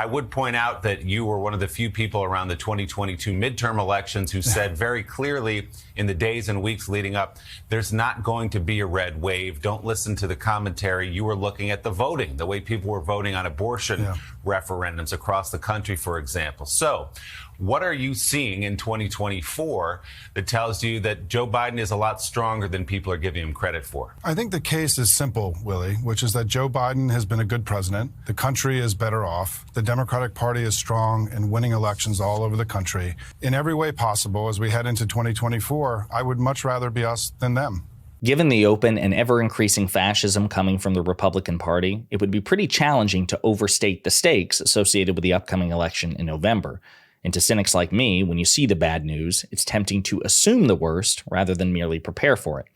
I would point out that you were one of the few people around the 2022 midterm elections who said very clearly in the days and weeks leading up, there's not going to be a red wave. Don't listen to the commentary. You were looking at the voting, the way people were voting on abortion referendums across the country, for example. So what are you seeing in 2024 that tells you that Joe Biden is a lot stronger than people are giving him credit for? I think the case is simple, Willie, which is that Joe Biden has been a good president. The country is better off. The Democratic Party is strong and winning elections all over the country. In every way possible, as we head into 2024, I would much rather be us than them. Given the open and ever-increasing fascism coming from the Republican Party, it would be pretty challenging to overstate the stakes associated with the upcoming election in November. And to cynics like me, when you see the bad news, it's tempting to assume the worst rather than merely prepare for it.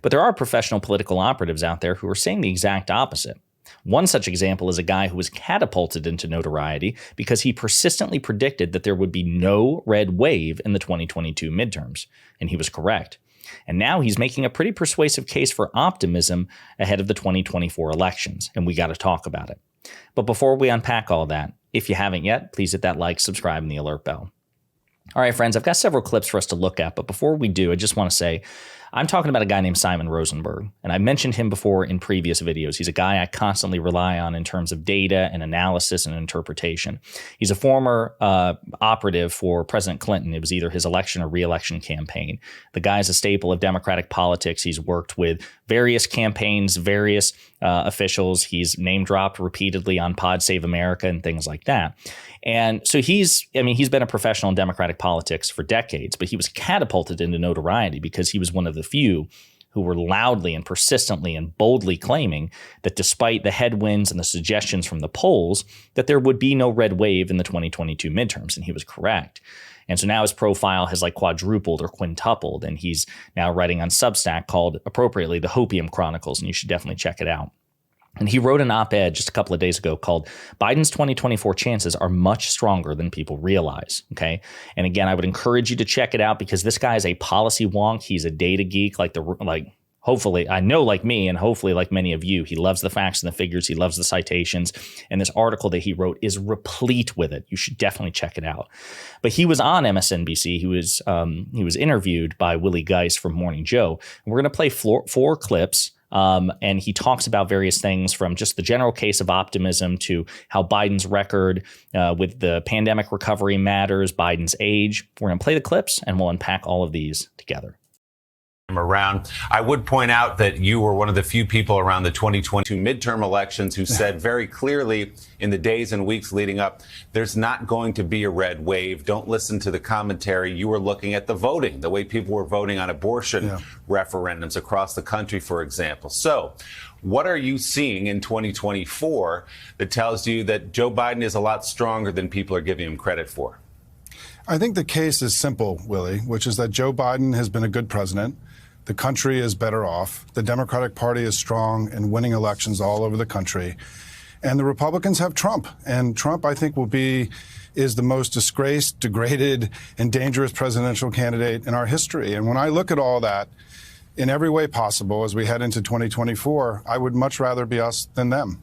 But there are professional political operatives out there who are saying the exact opposite. One such example is a guy who was catapulted into notoriety because he persistently predicted that there would be no red wave in the 2022 midterms. And he was correct. And now he's making a pretty persuasive case for optimism ahead of the 2024 elections. And we got to talk about it. But before we unpack all that, if you haven't yet, please hit that like, subscribe, and the alert bell. All right, friends, I've got several clips for us to look at, but before we do, I just want to say I'm talking about a guy named Simon Rosenberg, and I mentioned him before in previous videos. He's a guy I constantly rely on in terms of data and analysis and interpretation. He's a former operative for President Clinton. It was either his election or re-election campaign. The guy's a staple of Democratic politics. He's worked with various campaigns, various officials. He's name-dropped repeatedly on Pod Save America and things like that. And so he's been a professional in Democratic politics for decades, but he was catapulted into notoriety because he was one of the few who were loudly and persistently and boldly claiming that despite the headwinds and the suggestions from the polls, that there would be no red wave in the 2022 midterms. And he was correct. And so now his profile has like quadrupled or quintupled, and he's now writing on Substack called, appropriately, the Hopium Chronicles, and you should definitely check it out. And he wrote an op-ed just a couple of days ago called Biden's 2024 chances are much stronger than people realize. Okay. And again, I would encourage you to check it out because this guy is a policy wonk. He's a data geek, hopefully, I know like me and hopefully like many of you, he loves the facts and the figures. He loves the citations. And this article that he wrote is replete with it. You should definitely check it out. But he was on MSNBC. He was interviewed by Willie Geist from Morning Joe. And we're going to play four clips. And he talks about various things from just the general case of optimism to how Biden's record with the pandemic recovery matters, Biden's age. We're going to play the clips and we'll unpack all of these together. Around. I would point out that you were one of the few people around the 2022 midterm elections who said very clearly in the days and weeks leading up, there's not going to be a red wave. Don't listen to the commentary. You were looking at the voting, the way people were voting on abortion referendums across the country, for example. So what are you seeing in 2024 that tells you that Joe Biden is a lot stronger than people are giving him credit for? I think the case is simple, Willie, which is that Joe Biden has been a good president. The country is better off. The Democratic Party is strong and winning elections all over the country. And the Republicans have Trump. And Trump, I think, is the most disgraced, degraded, and dangerous presidential candidate in our history. And when I look at all that, in every way possible, as we head into 2024, I would much rather be us than them.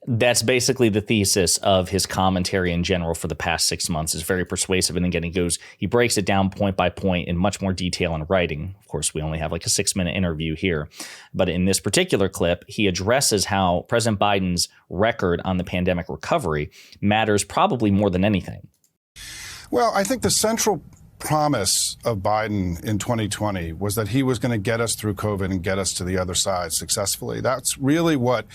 That's basically the thesis of his commentary in general for the past 6 months. It's very persuasive. And again, he breaks it down point by point in much more detail in writing. Of course, we only have like a 6-minute interview here. But in this particular clip, he addresses how President Biden's record on the pandemic recovery matters probably more than anything. Well, I think the central promise of Biden in 2020 was that he was going to get us through COVID and get us to the other side successfully. That's really what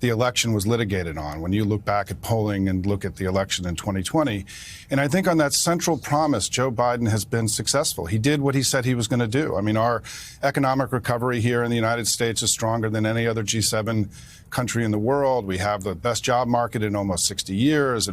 the election was litigated on when you look back at polling and look at the election in 2020. And I think on that central promise, Joe Biden has been successful. He did what he said he was going to do. I mean, our economic recovery here in the United States is stronger than any other G7 country in the world. We have the best job market in almost 60 years.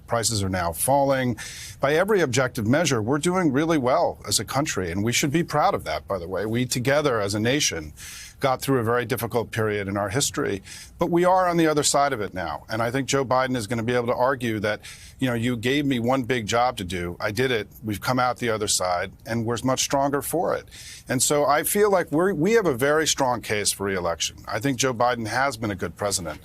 Prices are now falling. By every objective measure, we're doing really well as a country, and we should be proud of that, by the way. We together as a nation got through a very difficult period in our history, but we are on the other side of it now. And I think Joe Biden is going to be able to argue that, you gave me one big job to do. I did it. We've come out the other side, and we're much stronger for it. And so I feel like we have a very strong case for re-election. I think Joe Biden has been a good president.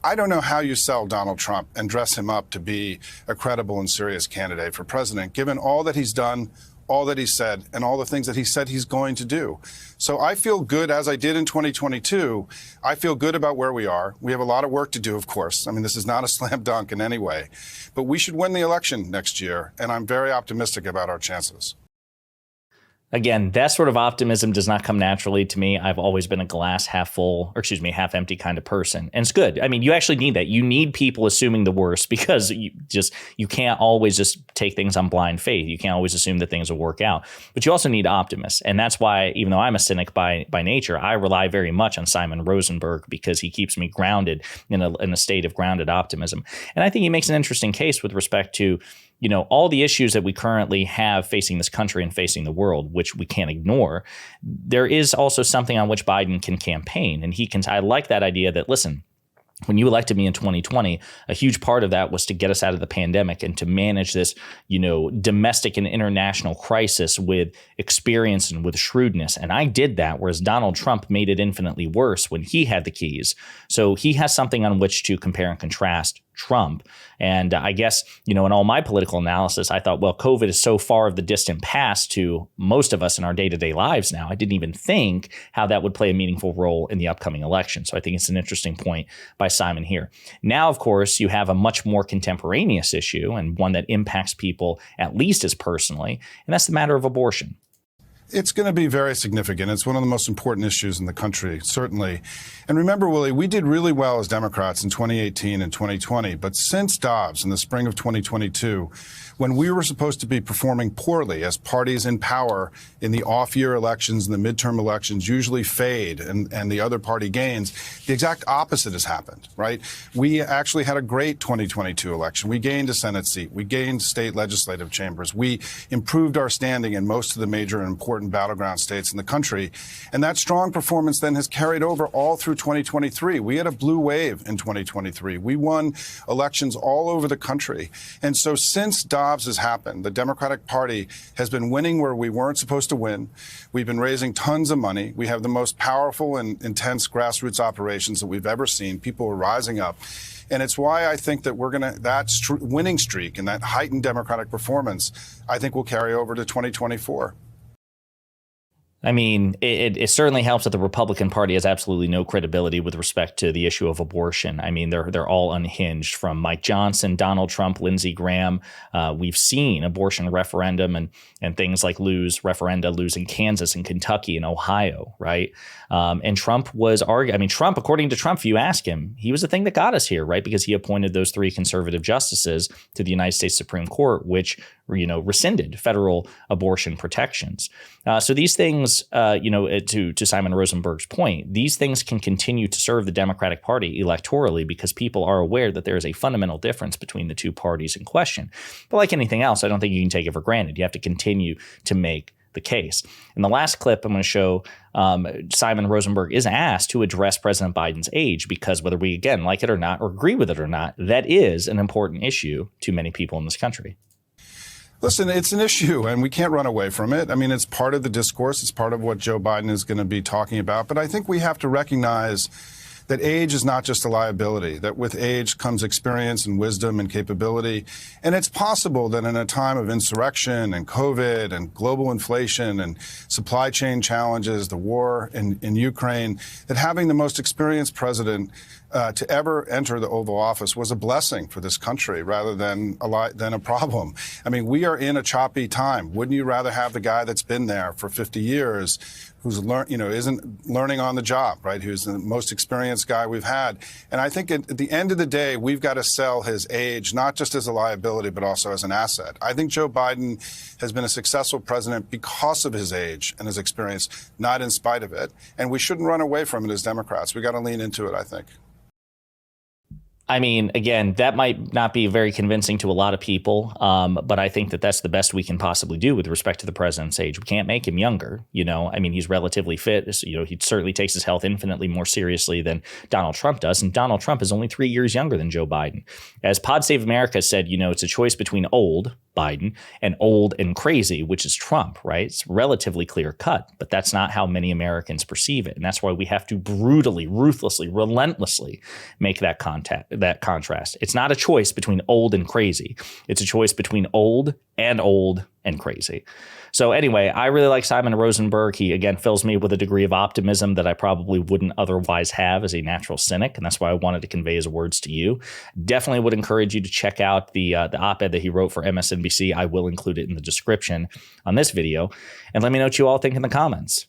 I don't know how you sell Donald Trump and dress him up to be a credible and serious candidate for president, given all that he's done, all that he said, and all the things that he said he's going to do. So I feel good, as I did in 2022. I feel good about where we are. We have a lot of work to do, of course. I mean, this is not a slam dunk in any way. But we should win the election next year, and I'm very optimistic about our chances. Again, that sort of optimism does not come naturally to me. I've always been a glass half full, or excuse me, half empty kind of person. And it's good. I mean, you actually need that. You need people assuming the worst because you can't always just take things on blind faith. You can't always assume that things will work out. But you also need optimists. And that's why, even though I'm a cynic by nature, I rely very much on Simon Rosenberg because he keeps me grounded in a state of grounded optimism. And I think he makes an interesting case with respect to all the issues that we currently have facing this country and facing the world, which we can't ignore. There is also something on which Biden can campaign. And I like that idea that, listen, when you elected me in 2020, a huge part of that was to get us out of the pandemic and to manage this, domestic and international crisis with experience and with shrewdness. And I did that, whereas Donald Trump made it infinitely worse when he had the keys. So he has something on which to compare and contrast Trump. And I guess, in all my political analysis, I thought, well, COVID is so far of the distant past to most of us in our day-to-day lives now. I didn't even think how that would play a meaningful role in the upcoming election. So I think it's an interesting point by Simon here. Now, of course, you have a much more contemporaneous issue and one that impacts people at least as personally, and that's the matter of abortion. It's going to be very significant. It's one of the most important issues in the country, certainly. And remember, Willie, we did really well as Democrats in 2018 and 2020. But since Dobbs in the spring of 2022, when we were supposed to be performing poorly as parties in power in the off-year elections and the midterm elections usually fade and the other party gains, the exact opposite has happened, right? We actually had a great 2022 election. We gained a Senate seat. We gained state legislative chambers. We improved our standing in most of the major and important battleground states in the country. And that strong performance then has carried over all through 2023. We had a blue wave in 2023. We won elections all over the country. And so since Dobbs has happened, the Democratic Party has been winning where we weren't supposed to win. We've been raising tons of money. We have the most powerful and intense grassroots operations that we've ever seen. People are rising up. And it's why I think that that winning streak and that heightened Democratic performance, I think will carry over to 2024. I mean, it certainly helps that the Republican Party has absolutely no credibility with respect to the issue of abortion. I mean, they're all unhinged, from Mike Johnson, Donald Trump, Lindsey Graham. We've seen abortion referendum and things like referenda lose in Kansas and Kentucky and Ohio, right? And Trump was arguing. I mean, Trump, according to Trump, if you ask him, he was the thing that got us here, right? Because he appointed those 3 conservative justices to the United States Supreme Court, which rescinded federal abortion protections. So these things, to Simon Rosenberg's point, these things can continue to serve the Democratic Party electorally because people are aware that there is a fundamental difference between the two parties in question. But like anything else, I don't think you can take it for granted. You have to continue to make the case. In the last clip, I'm going to show Simon Rosenberg is asked to address President Biden's age because whether we, again, like it or not, or agree with it or not, that is an important issue to many people in this country. Listen, it's an issue, and we can't run away from it. I mean, it's part of the discourse. It's part of what Joe Biden is going to be talking about. But I think we have to recognize that age is not just a liability, that with age comes experience and wisdom and capability. And it's possible that in a time of insurrection and COVID and global inflation and supply chain challenges, the war in Ukraine, that having the most experienced president to ever enter the Oval Office was a blessing for this country rather than a problem. I mean, we are in a choppy time. Wouldn't you rather have the guy that's been there for 50 years who's isn't learning on the job, right? Who's the most experienced guy we've had. And I think at the end of the day, we've got to sell his age, not just as a liability, but also as an asset. I think Joe Biden has been a successful president because of his age and his experience, not in spite of it. And we shouldn't run away from it as Democrats. We got to lean into it, I think. I mean, again, that might not be very convincing to a lot of people, but I think that that's the best we can possibly do with respect to the president's age. We can't make him younger. I mean, he's relatively fit. He certainly takes his health infinitely more seriously than Donald Trump does. And Donald Trump is only 3 years younger than Joe Biden. As Pod Save America said, it's a choice between old, Biden, and old and crazy, which is Trump, right? It's relatively clear cut, but that's not how many Americans perceive it. And that's why we have to brutally, ruthlessly, relentlessly make that contrast. It's not a choice between old and crazy. It's a choice between old and crazy. So anyway, I really like Simon Rosenberg. He, again, fills me with a degree of optimism that I probably wouldn't otherwise have as a natural cynic. And that's why I wanted to convey his words to you. Definitely would encourage you to check out the op-ed that he wrote for MSNBC. I will include it in the description on this video. And let me know what you all think in the comments.